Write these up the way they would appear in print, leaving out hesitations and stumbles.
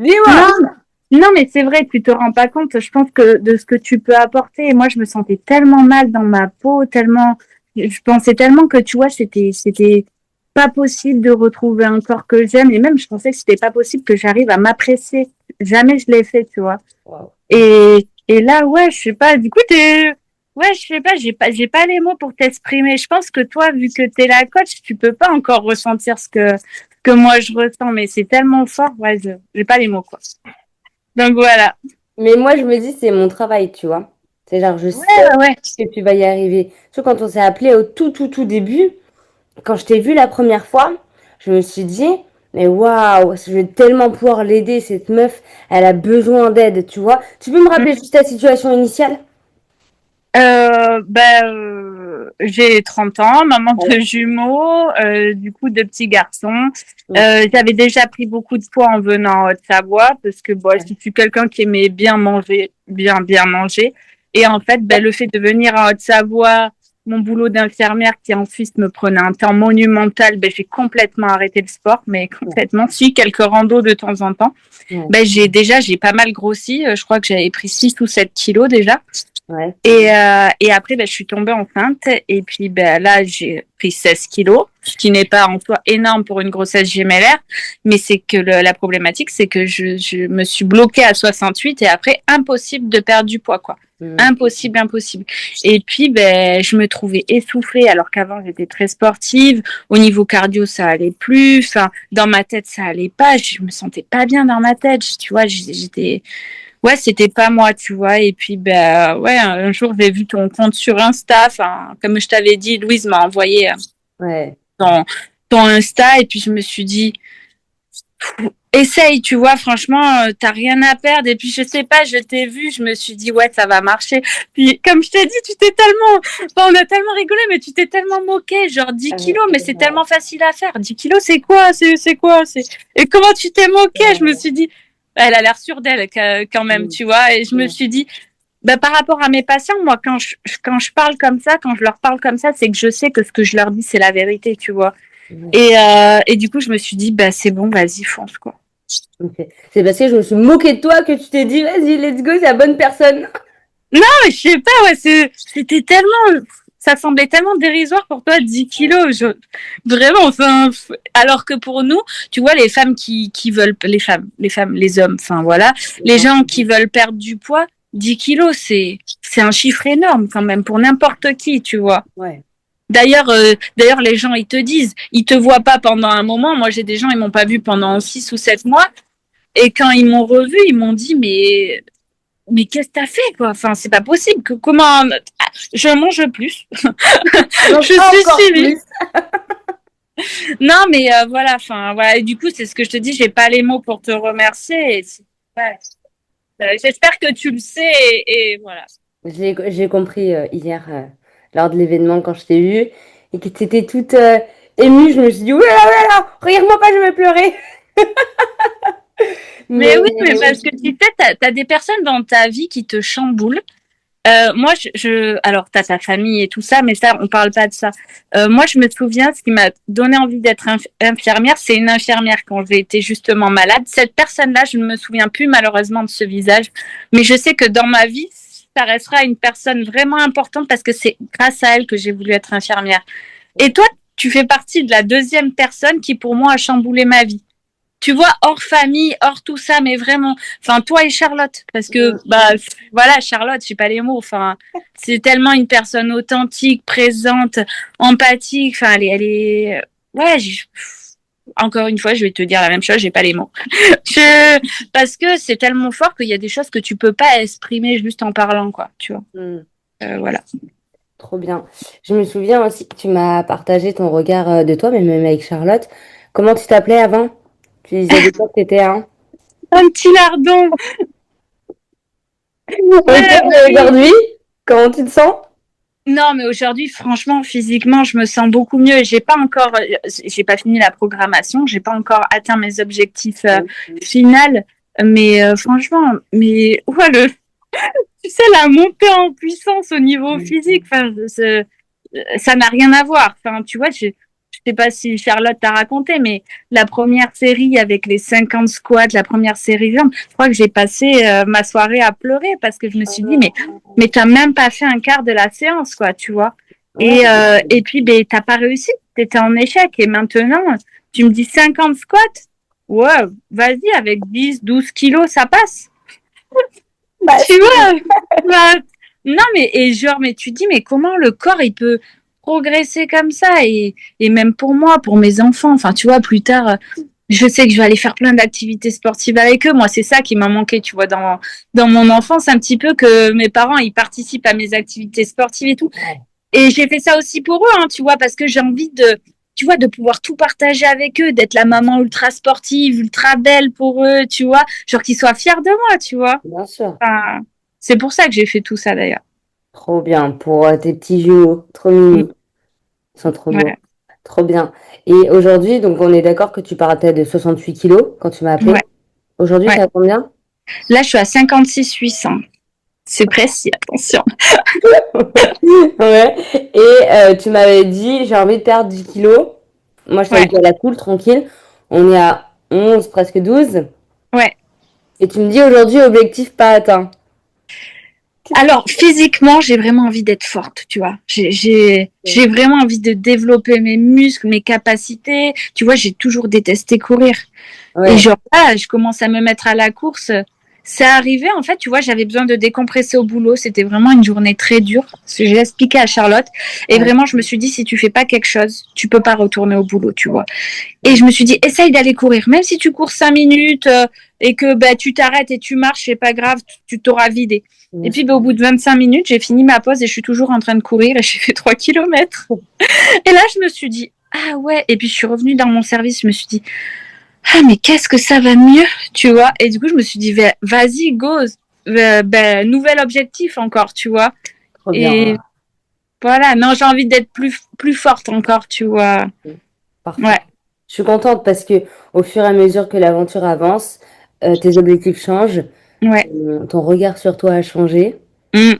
Dis-moi. Non, non, mais c'est vrai, tu te rends pas compte, je pense que de ce que tu peux apporter. Et moi, je me sentais tellement mal dans ma peau, tellement, je pensais tellement que, tu vois, c'était pas possible de retrouver un corps que j'aime. Et même, je pensais que c'était pas possible que j'arrive à m'apprécier. Jamais je l'ai fait, tu vois. Wow. Et là, ouais, je sais pas, du coup, ouais, je sais pas, j'ai pas les mots pour t'exprimer. Je pense que toi, vu que t'es la coach, tu peux pas encore ressentir que moi je ressens, mais c'est tellement fort, ouais, j'ai pas les mots, quoi. Donc voilà. Mais moi, je me dis, c'est mon travail, tu vois. C'est genre, je Ouais, sais ouais, ouais. que tu vas y arriver. Surtout quand on s'est appelé au tout début, quand je t'ai vu la première fois, je me suis dit, mais waouh, je vais tellement pouvoir l'aider, cette meuf, elle a besoin d'aide, tu vois. Tu peux me rappeler juste ta situation initiale? J'ai 30 ans, maman Ouais. de jumeaux, du coup de petits garçons. Mm. J'avais déjà pris beaucoup de poids en venant en Haute-Savoie parce que bon, je suis quelqu'un qui aimait bien manger, bien manger. Et en fait, le fait de venir en Haute-Savoie, mon boulot d'infirmière qui en Suisse me prenait un temps monumental, j'ai complètement arrêté le sport, mais Ouais. complètement. Si, quelques randos de temps en temps. Ouais. J'ai pas mal grossi. Je crois que j'avais pris 6 ou 7 kilos déjà. Ouais. Et après, je suis tombée enceinte. Et puis là, j'ai pris 16 kilos, ce qui n'est pas en soi énorme pour une grossesse gémellaire. Mais c'est que la problématique, c'est que je me suis bloquée à 68 et après, impossible de perdre du poids, quoi. Mm. Impossible, impossible. Et puis, je me trouvais essoufflée alors qu'avant, j'étais très sportive. Au niveau cardio, ça allait plus. Enfin, dans ma tête, ça allait pas. Je me sentais pas bien dans ma tête. Tu vois, j'étais, ouais, c'était pas moi, tu vois. Et puis, ouais, un jour, j'ai vu ton compte sur Insta. Enfin, comme je t'avais dit, Louise m'a envoyé Ouais. ton, ton Insta. Et puis, je me suis dit, essaye, tu vois, franchement, t'as rien à perdre. Et puis, je sais pas, je t'ai vu, je me suis dit, ouais, ça va marcher. Puis, comme je t'ai dit, tu t'es tellement, enfin, on a tellement rigolé, mais tu t'es tellement moqué, genre 10 kilos, mais c'est tellement facile à faire. 10 kilos, c'est quoi? C'est quoi? Et comment tu t'es moqué? Je me suis dit, elle a l'air sûre d'elle quand même, Mm. tu vois. Et je me Mm. suis dit, par rapport à mes patients, moi, quand je parle comme ça, quand je leur parle comme ça, c'est que je sais que ce que je leur dis, c'est la vérité, tu vois. Ouais. Et du coup, je me suis dit, c'est bon, vas-y, fonce, quoi. Ok. C'est parce que je me suis moquée de toi que tu t'es dit, vas-y, let's go, c'est la bonne personne. Non, mais je sais pas, ouais, c'était tellement, ça semblait tellement dérisoire pour toi, 10 kilos, vraiment, enfin, alors que pour nous, tu vois, les femmes qui veulent, les hommes, enfin, voilà, les gens qui veulent perdre du poids, 10 kilos, c'est un chiffre énorme quand même pour n'importe qui, tu vois. Ouais. D'ailleurs, les gens, ils te disent, ils te voient pas pendant un moment. Moi, j'ai des gens, ils m'ont pas vu pendant 6 ou 7 mois. Et quand ils m'ont revu, ils m'ont dit, mais qu'est-ce que t'as fait, quoi? Enfin, c'est pas possible. Comment, je mange plus. Donc, Je suis encore suivie. plus. Non, mais voilà, enfin, voilà. Et du coup, c'est ce que je te dis, j'ai pas les mots pour te remercier. Ouais. J'espère que tu le sais et voilà. J'ai compris hier, lors de l'événement, quand je t'ai vue, et que tu étais toute émue. Je me suis dit, oulala, oulala, regarde-moi pas, je vais pleurer. Mais oui, mais Mais parce que tu sais, t'as des personnes dans ta vie qui te chamboulent. Moi, alors t'as ta famille et tout ça, mais ça, on parle pas de ça. Moi, je me souviens, ce qui m'a donné envie d'être infirmière, c'est une infirmière quand j'ai été justement malade. Cette personne-là, je ne me souviens plus malheureusement de ce visage, mais je sais que dans ma vie, ça restera une personne vraiment importante parce que c'est grâce à elle que j'ai voulu être infirmière. Et toi, tu fais partie de la deuxième personne qui, pour moi, a chamboulé ma vie. Tu vois, hors famille, hors tout ça, mais vraiment, enfin, toi et Charlotte, parce que, voilà, Charlotte, j'ai pas les mots, enfin, c'est tellement une personne authentique, présente, empathique, enfin, ouais, encore une fois, je vais te dire la même chose, j'ai pas les mots. Parce que c'est tellement fort qu'il y a des choses que tu peux pas exprimer juste en parlant, quoi, tu vois. hmm, Voilà. trop bien. Je me souviens aussi que tu m'as partagé ton regard de toi, mais même avec Charlotte. Comment tu t'appelais avant? Tu disais de toi que t'étais un. Un petit lardon. Ok, Ouais, mais oui. aujourd'hui, comment tu te sens? Non, mais aujourd'hui, franchement, physiquement, je me sens beaucoup mieux. J'ai pas fini la programmation, j'ai pas encore atteint mes objectifs finaux, mais franchement, mais ouais, tu sais, la montée en puissance au niveau physique, enfin, ça n'a rien à voir. Enfin, tu vois, sais pas si Charlotte t'a raconté, mais la première série avec les 50 squats, la première série jambes, je crois que j'ai passé ma soirée à pleurer parce que je me suis dit, mais t'as même pas fait un quart de la séance, quoi, tu vois. Ouais, Et puis, ben, t'as pas réussi, t'étais en échec. Et maintenant, tu me dis 50 squats? Ouais, vas-y, avec 10, 12 kilos, ça passe. bah, Tu vois? Bah, non, mais genre, mais tu dis, mais comment le corps, il peut progresser comme ça? Et même pour moi, pour mes enfants, enfin, tu vois, plus tard, je sais que je vais aller faire plein d'activités sportives avec eux. Moi, c'est ça qui m'a manqué, tu vois, dans mon enfance, un petit peu que mes parents, ils participent à mes activités sportives et tout. Et j'ai fait ça aussi pour eux, hein, tu vois, parce que j'ai envie tu vois, de pouvoir tout partager avec eux, d'être la maman ultra sportive, ultra belle pour eux, tu vois, genre qu'ils soient fiers de moi, tu vois. bien sûr. Enfin, c'est pour ça que j'ai fait tout ça d'ailleurs. Trop bien pour tes petits jumeaux. Trop Mm. mignons. Ils sont trop beaux. Ouais, Trop bien. Et aujourd'hui, donc on est d'accord que tu partais de 68 kilos quand tu m'as appelé. ouais, Aujourd'hui, ouais. ça à combien? Là, je suis à 56 800. C'est précis, attention. Ouais. Et tu m'avais dit, j'ai envie de perdre 10 kilos. Moi, je t'avais Ouais, dit à la cool, tranquille. On est à 11, presque 12. ouais. Et tu me dis aujourd'hui, objectif pas atteint. Alors, physiquement, j'ai vraiment envie d'être forte, tu vois. J'ai vraiment envie de développer mes muscles, mes capacités. Tu vois, j'ai toujours détesté courir. Et Ouais, genre là, je commence à me mettre à la course. C'est arrivé, en fait, tu vois, j'avais besoin de décompresser au boulot. C'était vraiment une journée très dure. Ce que j'ai expliqué à Charlotte. Et ouais. vraiment, je me suis dit, si tu fais pas quelque chose, tu peux pas retourner au boulot, tu vois. Et je me suis dit, essaye d'aller courir. Même si tu cours 5 minutes et que bah, tu t'arrêtes et tu marches, c'est pas grave, tu t'auras vidé. Et Bien puis, sûr. bah, au bout de 25 minutes, j'ai fini ma pause et je suis toujours en train de courir et j'ai fait 3 kilomètres. Et là, je me suis dit, ah ouais. Et puis, je suis revenue dans mon service, je me suis dit, ah, mais qu'est-ce que ça va mieux, tu vois. Et du coup, je me suis dit, vas-y, go. Ben, nouvel objectif encore, tu vois. Trop Et bien. voilà, non, j'ai envie d'être plus forte encore, tu vois. Parfait. Ouais, Je suis contente parce que au fur et à mesure que l'aventure avance, tes objectifs changent, ouais. ton regard sur toi a changé. Mm.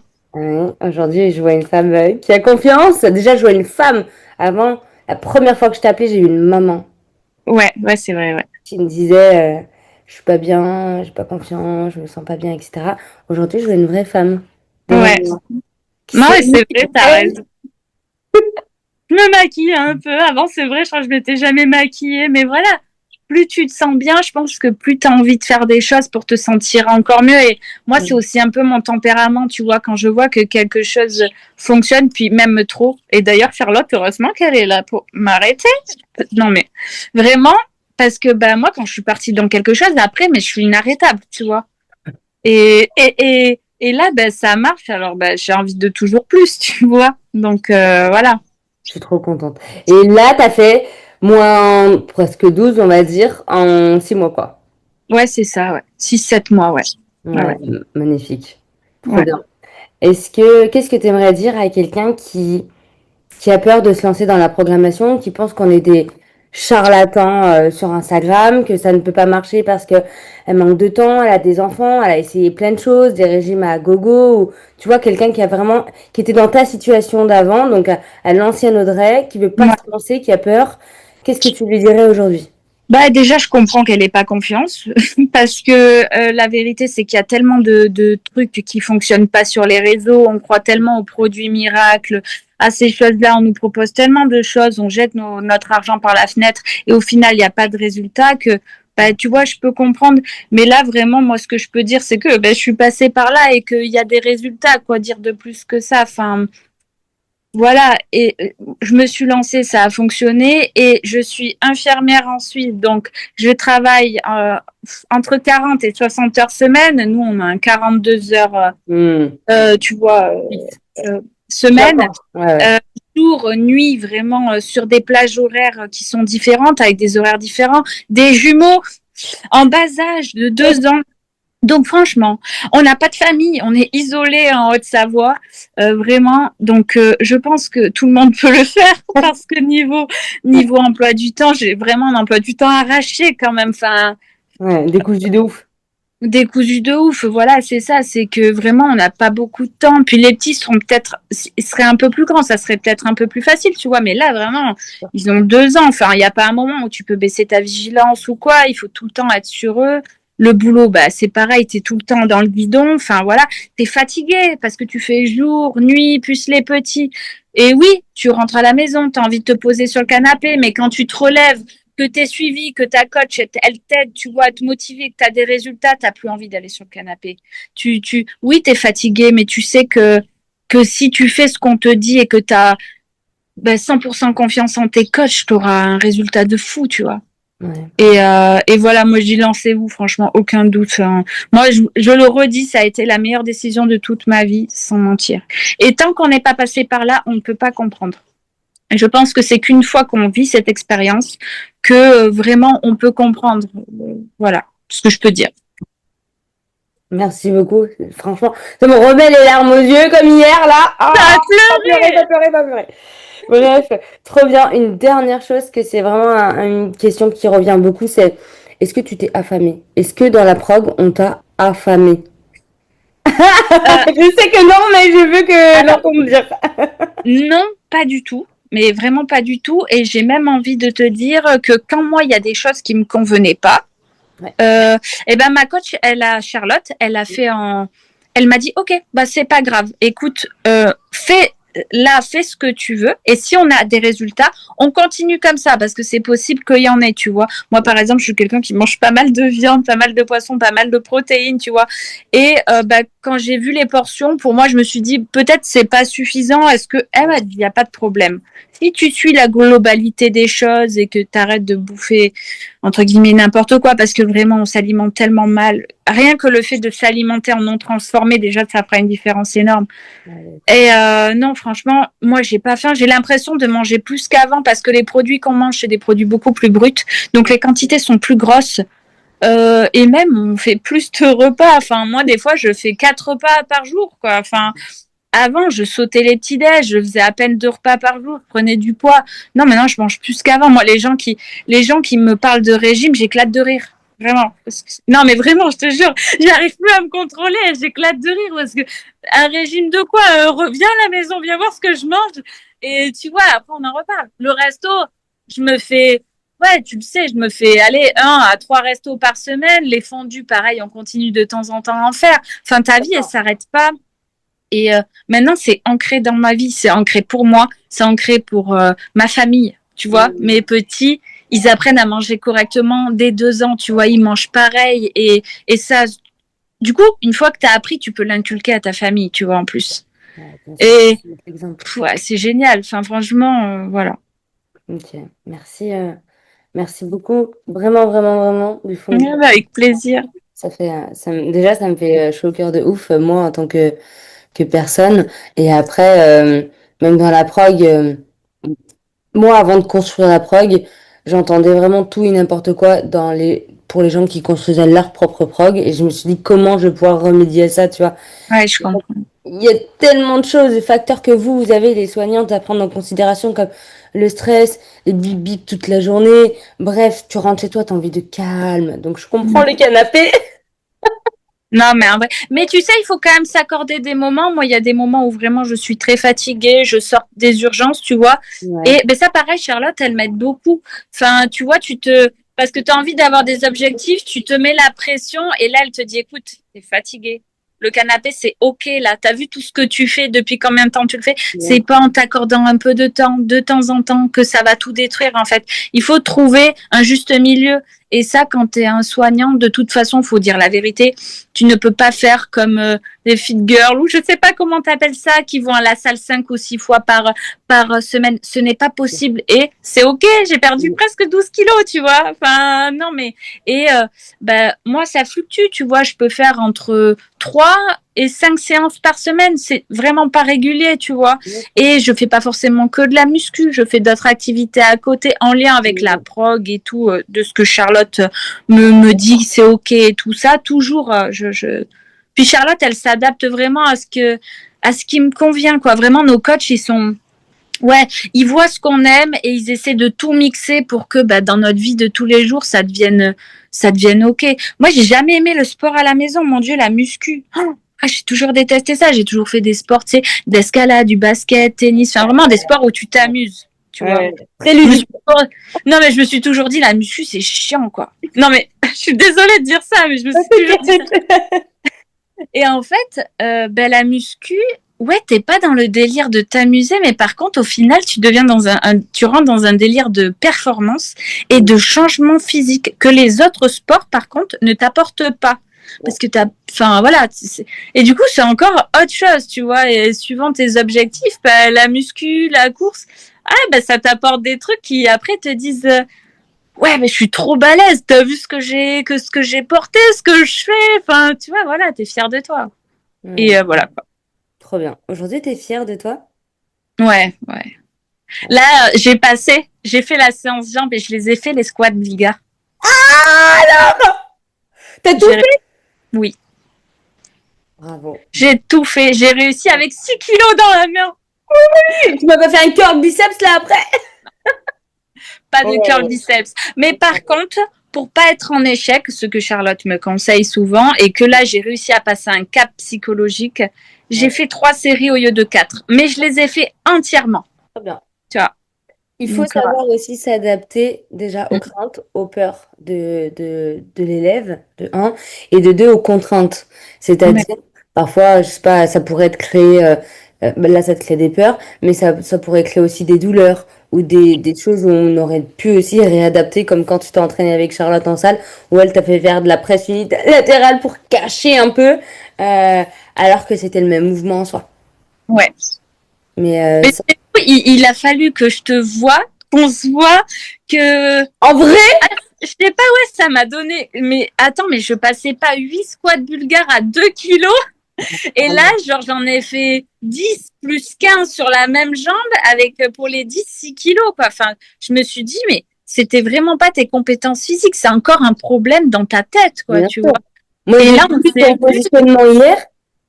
Aujourd'hui, je vois une femme qui a confiance. Déjà, je vois une femme. Avant, la première fois que je t'ai appelée, j'ai eu une maman Ouais, ouais, c'est vrai, ouais. qui me disait je suis pas bien, j'ai pas confiance, je me sens pas bien, etc. Aujourd'hui, je vois une vraie femme devant Ouais. moi qui Non, sait et c'est qui vrai, t'as elle. raison. Je me maquille un peu. Avant, c'est vrai, je crois que je m'étais jamais maquillée. Mais voilà, plus tu te sens bien, je pense que plus tu as envie de faire des choses pour te sentir encore mieux. Et moi, c'est aussi un peu mon tempérament, tu vois, quand je vois que quelque chose fonctionne, puis même trop. Et d'ailleurs, Charlotte, heureusement qu'elle est là pour m'arrêter. Non, mais vraiment, parce que bah, moi, quand je suis partie dans quelque chose, après, mais je suis inarrêtable, tu vois. Et là, ben, ça marche. Alors, ben, j'ai envie de toujours plus, tu vois. Donc, voilà. Je suis trop contente. Et là, tu as fait moins presque 12 on va dire, en 6 mois, quoi. Ouais, c'est ça, ouais. 6, 7 mois, ouais. Ouais, Ouais, ouais. magnifique. Trop Ouais. bien. Qu'est-ce que tu aimerais dire à quelqu'un qui a peur de se lancer dans la programmation, qui pense qu'on est des charlatans sur Instagram, que ça ne peut pas marcher parce que elle manque de temps, elle a des enfants, elle a essayé plein de choses, des régimes à gogo, ou tu vois, quelqu'un qui était dans ta situation d'avant, donc à l'ancienne Audrey, qui veut pas Ouais. se lancer, qui a peur, qu'est-ce que tu lui dirais aujourd'hui? Bah, déjà, je comprends qu'elle n'ait pas confiance parce que la vérité, c'est qu'il y a tellement de trucs qui fonctionnent pas sur les réseaux. On croit tellement aux produits miracles, à ces choses-là. On nous propose tellement de choses. On jette notre argent par la fenêtre et au final, il n'y a pas de résultat que, bah, tu vois, je peux comprendre. Mais là, vraiment, moi, ce que je peux dire, c'est que bah, je suis passée par là et qu'il y a des résultats. Quoi dire de plus que ça? Enfin, voilà, et je me suis lancée, ça a fonctionné, et je suis infirmière ensuite, donc je travaille entre 40 et 60 heures semaine. Nous, on a un 42 heures, Hmm. tu vois, Fixe. semaine, J'entends. Ouais, ouais. euh, jour, nuit, vraiment sur des plages horaires qui sont différentes, avec des horaires différents, des jumeaux en bas âge de 2 ans. Donc franchement, on n'a pas de famille, on est isolé en Haute-Savoie, vraiment. Donc je pense que tout le monde peut le faire parce que niveau emploi du temps, j'ai vraiment un emploi du temps arraché quand même. Enfin, Ouais, décousu de ouf. décousu de ouf. Voilà, c'est ça. C'est que vraiment, on n'a pas beaucoup de temps. Puis les petits seraient un peu plus grands. Ça serait peut-être un peu plus facile, tu vois. Mais là, vraiment, ils ont 2 ans. Enfin, il n'y a pas un moment où tu peux baisser ta vigilance ou quoi. Il faut tout le temps être sur eux. Le boulot, bah, c'est pareil. T'es tout le temps dans le guidon. Enfin, voilà. T'es fatigué parce que tu fais jour, nuit, plus les petits. Et oui, tu rentres à la maison, t'as envie de te poser sur le canapé, mais quand tu te relèves, que tu es suivi, que ta coach, elle t'aide, tu vois, à te motiver, que tu as des résultats, tu n'as plus envie d'aller sur le canapé. Oui, tu es fatigué, mais tu sais que si tu fais ce qu'on te dit et que tu as 100% confiance en tes coachs, tu auras un résultat de fou, tu vois. Ouais. Et voilà, moi je dis lancez-vous, franchement, aucun doute. Hein. Moi, je le redis, ça a été la meilleure décision de toute ma vie, sans mentir. Et tant qu'on n'est pas passé par là, on ne peut pas comprendre. Je pense que c'est qu'une fois qu'on vit cette expérience que vraiment on peut comprendre. Voilà ce que je peux dire. Merci beaucoup. Franchement, ça me remet les larmes aux yeux comme hier, là. Ah, Ça a pas pleurer, pleuré. pas pleurer, pas pleurer. Bref, trop bien. Une dernière chose, que c'est vraiment une question qui revient beaucoup, c'est est-ce que tu t'es affamé? Est-ce que dans la prog, on t'a affamé? Euh, Je sais que non, mais je veux que alors l'entendre dire. non, pas du tout. Mais vraiment pas du tout. Et j'ai même envie de te dire que quand moi, il y a des choses qui me convenaient pas, Ouais. et ben ma coach, Charlotte, elle m'a dit, ok, bah c'est pas grave. Écoute, fais ce que tu veux. Et si on a des résultats, on continue comme ça parce que c'est possible qu'il y en ait, tu vois. Moi, par exemple, je suis quelqu'un qui mange pas mal de viande, pas mal de poisson, pas mal de protéines, tu vois. Et quand j'ai vu les portions, pour moi, je me suis dit peut-être c'est pas suffisant. Est-ce que elle m'a dit il y a pas de problème. Si tu suis la globalité des choses et que tu arrêtes de bouffer entre guillemets n'importe quoi parce que vraiment on s'alimente tellement mal. Rien que le fait de s'alimenter en non transformé, déjà ça fera une différence énorme. Ouais, Et non, franchement, moi j'ai pas faim. J'ai l'impression de manger plus qu'avant parce que les produits qu'on mange c'est des produits beaucoup plus bruts, donc les quantités sont plus grosses. Et même on fait plus de repas. Enfin moi des fois je fais 4 repas par jour quoi. Enfin avant, je sautais les petits déj, je faisais à peine 2 repas par jour, je prenais du poids. Non, maintenant, je mange plus qu'avant. Moi, les gens qui me parlent de régime, j'éclate de rire. Vraiment. Non, mais vraiment, je te jure, j'arrive plus à me contrôler, j'éclate de rire parce que un régime de quoi? Reviens à la maison, viens voir ce que je mange. Et tu vois, après, on en reparle. Le resto, je me fais, ouais, tu le sais, je me fais aller 1 à 3 restos par semaine. Les fondus, pareil, on continue de temps en temps à en faire. Enfin, ta vie, elle s'arrête pas. Et maintenant, c'est ancré dans ma vie, c'est ancré pour moi, c'est ancré pour ma famille. Tu vois, mes petits, ils apprennent à manger correctement dès 2 ans. Tu vois, ils mangent pareil. Et ça, du coup, une fois que tu as appris, tu peux l'inculquer à ta famille, tu vois, en plus. bien sûr, Et c'est notre exemple. ouais, c'est génial. Enfin, franchement, voilà. Ok, merci, merci beaucoup. Vraiment, vraiment, vraiment, du fond du Ouais, bah, avec plaisir. ça fait, déjà, ça me fait chaud au cœur de ouf, moi, en tant que personne. Et après, même dans la prog, moi, avant de construire la prog, j'entendais vraiment tout et n'importe quoi pour les gens qui construisaient leur propre prog. Et je me suis dit, comment je vais pouvoir remédier à ça, tu vois? Ouais, je comprends. Il y a tellement de choses, de facteurs que vous avez, les soignantes, à prendre en considération, comme le stress, les bip toute la journée. Bref, tu rentres chez toi, t'as envie de calme. Donc, je comprends les canapés. Non, mais en vrai. Mais tu sais, il faut quand même s'accorder des moments. Moi, il y a des moments où vraiment je suis très fatiguée, je sors des urgences, tu vois. Ouais. Et ben ça, pareil, Charlotte, elle m'aide beaucoup. Enfin, tu vois, parce que tu as envie d'avoir des objectifs, tu te mets la pression et là, elle te dit, écoute, t'es fatiguée. Le canapé, c'est OK, là. T'as vu tout ce que tu fais, depuis combien de temps tu le fais. C'est Ouais. pas en t'accordant un peu de temps en temps, que ça va tout détruire, en fait. Il faut trouver un juste milieu. Et ça, quand tu es un soignant, de toute façon, faut dire la vérité. Tu ne peux pas faire comme des fit girls ou je sais pas comment tu appelles ça, qui vont à la salle 5 ou 6 fois par semaine. Ce n'est pas possible. Et c'est OK, j'ai perdu presque 12 kilos, tu vois. Enfin, non, mais. Et moi, ça fluctue, tu vois. Je peux faire entre 3 et 5 séances par semaine. C'est vraiment pas régulier, tu vois. Et je fais pas forcément que de la muscu. Je fais d'autres activités à côté en lien avec la prog et tout, de ce que Charlotte me dit, c'est OK et tout ça. Toujours, Puis Charlotte, elle s'adapte vraiment à ce qui me convient, quoi. Vraiment, nos coachs, ouais, ils voient ce qu'on aime et ils essaient de tout mixer pour que, dans notre vie de tous les jours, ça devienne ça devienne ok. Moi, j'ai jamais aimé le sport à la maison. Mon Dieu, la muscu. J'ai toujours détesté ça. J'ai toujours fait des sports, tu sais, d'escalade, du basket, tennis. Enfin, vraiment des sports où tu t'amuses, tu vois. Ouais. Très ludique. Non, mais je me suis toujours dit, la muscu, c'est chiant, quoi. Non, mais je suis désolée de dire ça, mais je me suis toujours dit ça. Et en fait, la muscu, ouais, t'es pas dans le délire de t'amuser, mais par contre, au final, tu deviens tu rentres dans un délire de performance et de changement physique que les autres sports, par contre, ne t'apportent pas. Parce que enfin voilà, et du coup, c'est encore autre chose, tu vois, et suivant tes objectifs, la muscu, la course, ça t'apporte des trucs qui après te disent, ouais, mais je suis trop balèze, t'as vu ce que j'ai porté, ce que je fais, enfin, tu vois, voilà, t'es fier de toi. Et voilà. Trop bien. Aujourd'hui, t'es fière de toi? Ouais, ouais. Là, j'ai fait la séance jambes et je les ai fait, les squats Bulgare. Ah alors! T'as tout fait? Oui. Bravo. J'ai tout fait. J'ai réussi avec 6 kilos dans la main. Tu m'as pas fait un curl biceps là après? Pas de curl biceps. Mais par contre, pour pas être en échec, ce que Charlotte me conseille souvent, et que là, j'ai réussi à passer un cap psychologique, j'ai fait 3 séries au lieu de 4. Mais je les ai fait entièrement. Très bien. Tu vois. Il faut savoir aussi s'adapter déjà aux craintes, aux peurs de l'élève, de un, et de deux, aux contraintes. C'est-à-dire, parfois, je sais pas, ça pourrait être créé, là, ça te crée des peurs, mais ça pourrait créer aussi des douleurs ou des choses où on aurait pu aussi réadapter, comme quand tu t'es entraîné avec Charlotte en salle, où elle t'a fait faire de la presse unilatérale pour cacher un peu, alors que c'était le même mouvement en soi. Ouais. Mais Mais il a fallu que je te voie, qu'on se voit, que... en vrai, je sais pas, ouais, ça m'a donné... Mais attends, mais je passais pas 8 squats bulgares à 2 kilos. Et là, genre, j'en ai fait 10 plus 15 sur la même jambe avec, pour les 10, 6 kilos, quoi. Enfin, je me suis dit, mais c'était vraiment pas tes compétences physiques, c'est encore un problème dans ta tête, quoi, bien tu sûr. vois. Moi, Et j'ai là, on vu s'est ton vu. positionnement hier,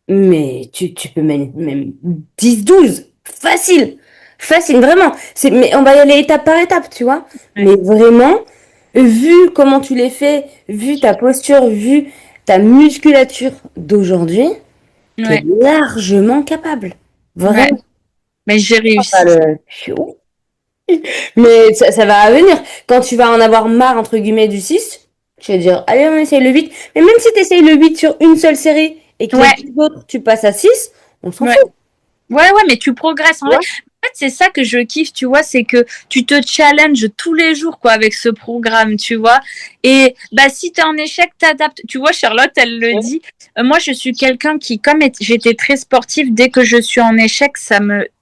mais tu peux même 10, 12. Facile. Facile, vraiment. Mais on va y aller étape par étape, tu vois. Ouais. Mais vraiment, vu comment tu l'as fait, vu ta posture, vu ta musculature d'aujourd'hui, tu es Ouais. largement capable. Ouais. Vraiment. Mais j'ai Pas réussi. le- Mais ça va venir. Quand tu vas en avoir marre, entre guillemets, du 6, tu vas dire, allez, on essaye le 8. Mais même si tu essayes le 8 sur une seule série et que les Ouais. 10 autres, tu passes à 6, on s'en Ouais. fout. Ouais, mais tu progresses. Tu vois. En fait, c'est ça que je kiffe, tu vois, c'est que tu te challenges tous les jours, quoi, avec ce programme, tu vois. Et si t'es en échec, t'adaptes. Tu vois, Charlotte, elle le Ouais. dit. Moi, je suis quelqu'un qui, comme j'étais très sportive, dès que je suis en échec,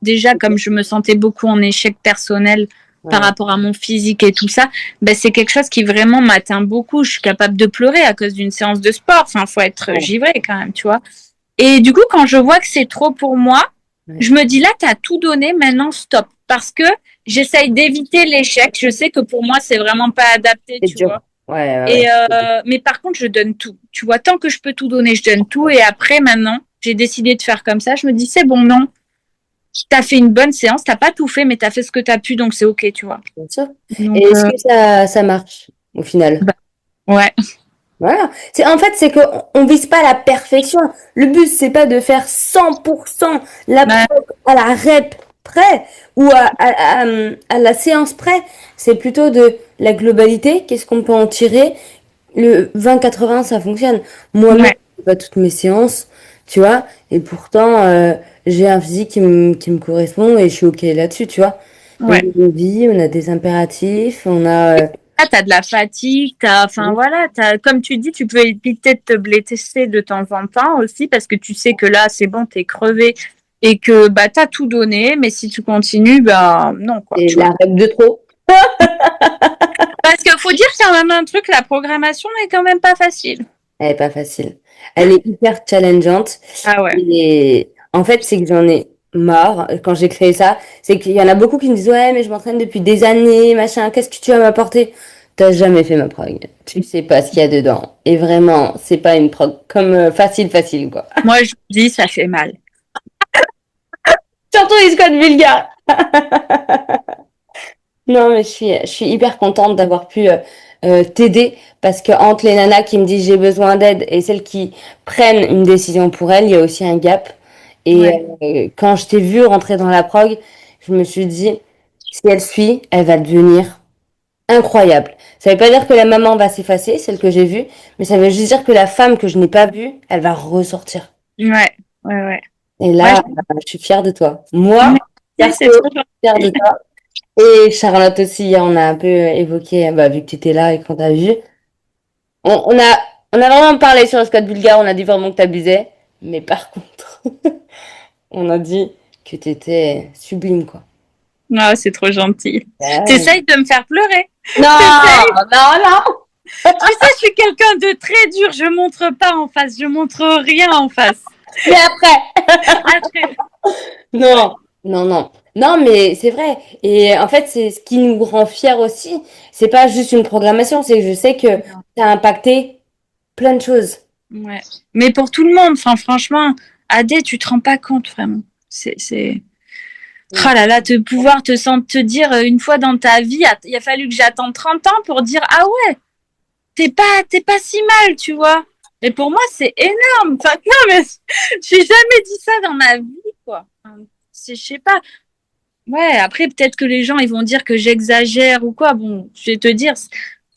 déjà, comme je me sentais beaucoup en échec personnel par Ouais. rapport à mon physique et tout ça, c'est quelque chose qui vraiment m'atteint beaucoup. Je suis capable de pleurer à cause d'une séance de sport. Enfin, faut être Ouais. givré quand même, tu vois. Et du coup, quand je vois que c'est trop pour moi, Ouais. je me dis là, tu as tout donné, maintenant stop. Parce que j'essaye d'éviter l'échec. Je sais que pour moi, c'est vraiment pas adapté, C'est tu dur. vois. Ouais, ouais, Et ouais. mais par contre, je donne tout. Tu vois, tant que je peux tout donner, je donne tout. Et après, maintenant, j'ai décidé de faire comme ça. Je me dis, c'est bon, non. T'as fait une bonne séance, t'as pas tout fait, mais t'as fait ce que t'as pu, donc c'est ok, tu vois. Bien sûr. Et Donc, est-ce que ça marche au final? ouais. Voilà. C'est qu'on vise pas la perfection. Le but, c'est pas de faire 100% la Bah, preuve à la rep près ou à la séance près. C'est plutôt de la globalité. Qu'est-ce qu'on peut en tirer? Le 20-80, ça fonctionne. Moi-même, ouais. je fais pas toutes mes séances, tu vois. Et pourtant, j'ai un physique qui me correspond et je suis OK là-dessus, tu vois. On a Ouais. une vie, on a des impératifs, on a... Là, t'as de la fatigue, enfin voilà, comme tu dis, tu peux éviter de te blesser de temps en temps aussi parce que tu sais que là, c'est bon, t'es crevé et que t'as tout donné, mais si tu continues, non quoi, c'est tu vois. la rep de trop. Parce qu'il faut dire quand même un truc, la programmation n'est quand même pas facile. Elle est pas facile. Elle est hyper challengeante. Ah ouais. Et en fait, c'est que j'en ai marre quand j'ai créé ça. C'est qu'il y en a beaucoup qui me disent, ouais, mais je m'entraîne depuis des années, machin, qu'est-ce que tu vas m'apporter? T'as jamais fait ma prog. Tu sais pas ce qu'il y a dedans. Et vraiment, c'est pas une prog comme facile, quoi. Moi, je vous dis, ça fait mal. Surtout les squats vulgaires. Non, mais je suis hyper contente d'avoir pu t'aider parce que entre les nanas qui me disent j'ai besoin d'aide et celles qui prennent une décision pour elles, il y a aussi un gap. Et Ouais. quand je t'ai vu rentrer dans la prog, je me suis dit, si elle suit, elle va devenir incroyable. Ça veut pas dire que la maman va s'effacer, celle que j'ai vue, mais ça veut juste dire que la femme que je n'ai pas vue, elle va ressortir. Ouais. Ouais. Ouais. Et Ouais, là, je suis fière de toi. Moi, merci, perso, c'est trop fière de gentil. toi. Et Charlotte aussi, hier, on a un peu évoqué, bah, vu que tu étais là et qu'on t'a vu. On, on a, on a vraiment parlé sur le squat bulgare, on a dit vraiment que t'abusais. Mais par contre, on a dit que t'étais sublime, quoi. Non, c'est trop gentil. Ouais. T'essayes de me faire pleurer. Non, T'essayes. non, non. Tu sais, je suis quelqu'un de très dur. Je montre pas en face. Je montre rien en face. Mais après. Après, ouais. Non, non, non. Non, mais c'est vrai. Et en fait, c'est ce qui nous rend fiers aussi. C'est pas juste une programmation, c'est que je sais que Non. ça a impacté plein de choses. Ouais. Mais pour tout le monde, enfin, franchement, Adé, tu te rends pas compte vraiment. C'est. Mm. Oh là là, te dire une fois dans ta vie, il a fallu que j'attende 30 ans pour dire ah ouais, t'es pas si mal, tu vois. Et pour moi, c'est énorme. Enfin, non, mais j'ai jamais dit ça dans ma vie, quoi. Enfin, je sais pas. Ouais, après, peut-être que les gens, ils vont dire que j'exagère ou quoi. Bon, je vais te dire.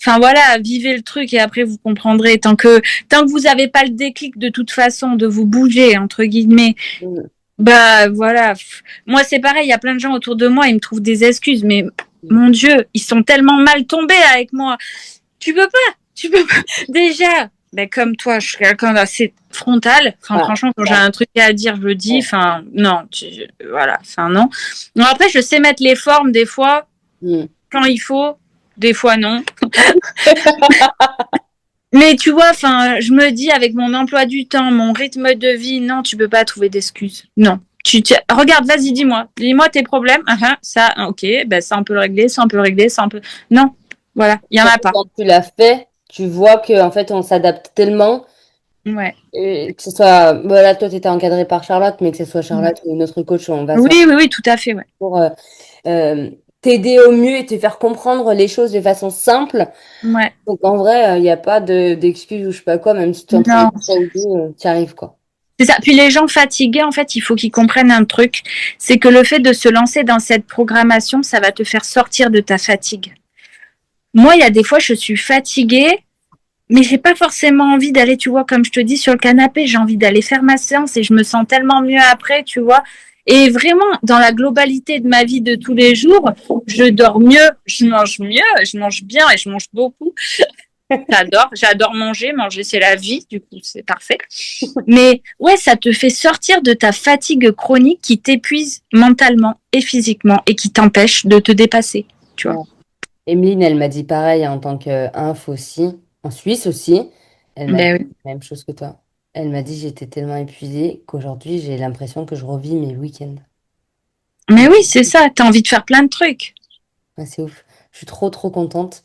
Enfin, voilà, vivez le truc et après, vous comprendrez. Tant que vous avez pas le déclic de toute façon de vous bouger, entre guillemets, Mm. bah, voilà. Moi, c'est pareil. Il y a plein de gens autour de moi, ils me trouvent des excuses, mais mon Dieu, ils sont tellement mal tombés avec moi. Tu peux pas. Tu peux pas. Déjà, ben, comme toi, je suis quelqu'un d'assez frontal. Enfin, Ouais, franchement, quand j'ai ouais, un truc à dire, je le dis. ouais. Enfin, non, voilà. Enfin, non. Non, après, je sais mettre les formes des fois, Mm. quand il faut, des fois non. Mais tu vois, enfin, je me dis avec mon emploi du temps, mon rythme de vie, non, tu peux pas trouver d'excuses. Non. Regarde, vas-y, dis-moi tes problèmes. Ça, ok, ben ça on peut le régler, ça on peut le régler, ça on peut. Non, voilà, il y en a Surtout pas. quand tu l'as fait, tu vois que en fait on s'adapte tellement, Ouais. et que ce soit, voilà, toi tu étais encadré par Charlotte, mais que ce soit Charlotte ou une autre coach, on va Oui, se oui, oui, tout à fait, ouais. pour euh, t'aider au mieux et te faire comprendre les choses de façon simple. Ouais. Donc en vrai, il n'y a pas d'excuses ou je sais pas quoi, même si tu entraînes Non. une fois ou deux, tu y arrives quoi. C'est ça. Puis les gens fatigués, en fait, il faut qu'ils comprennent un truc. C'est que le fait de se lancer dans cette programmation, ça va te faire sortir de ta fatigue. Moi, il y a des fois, je suis fatiguée, mais j'ai pas forcément envie d'aller, tu vois, comme je te dis, sur le canapé. J'ai envie d'aller faire ma séance et je me sens tellement mieux après, tu vois. Et vraiment, dans la globalité de ma vie de tous les jours, je dors mieux, je mange bien et je mange beaucoup. J'adore manger. Manger, c'est la vie, du coup, c'est parfait. Mais ouais, ça te fait sortir de ta fatigue chronique qui t'épuise mentalement et physiquement et qui t'empêche de te dépasser, tu vois. Ouais. Emeline, elle m'a dit pareil en tant qu'inf aussi, en Suisse aussi. Elle m'a dit Ben oui. la même chose que toi. Elle m'a dit j'étais tellement épuisée qu'aujourd'hui j'ai l'impression que je revis mes week-ends. Mais Donc, oui, c'est ça. T'as envie de faire plein de trucs. ouais, c'est ouf. Je suis trop trop contente.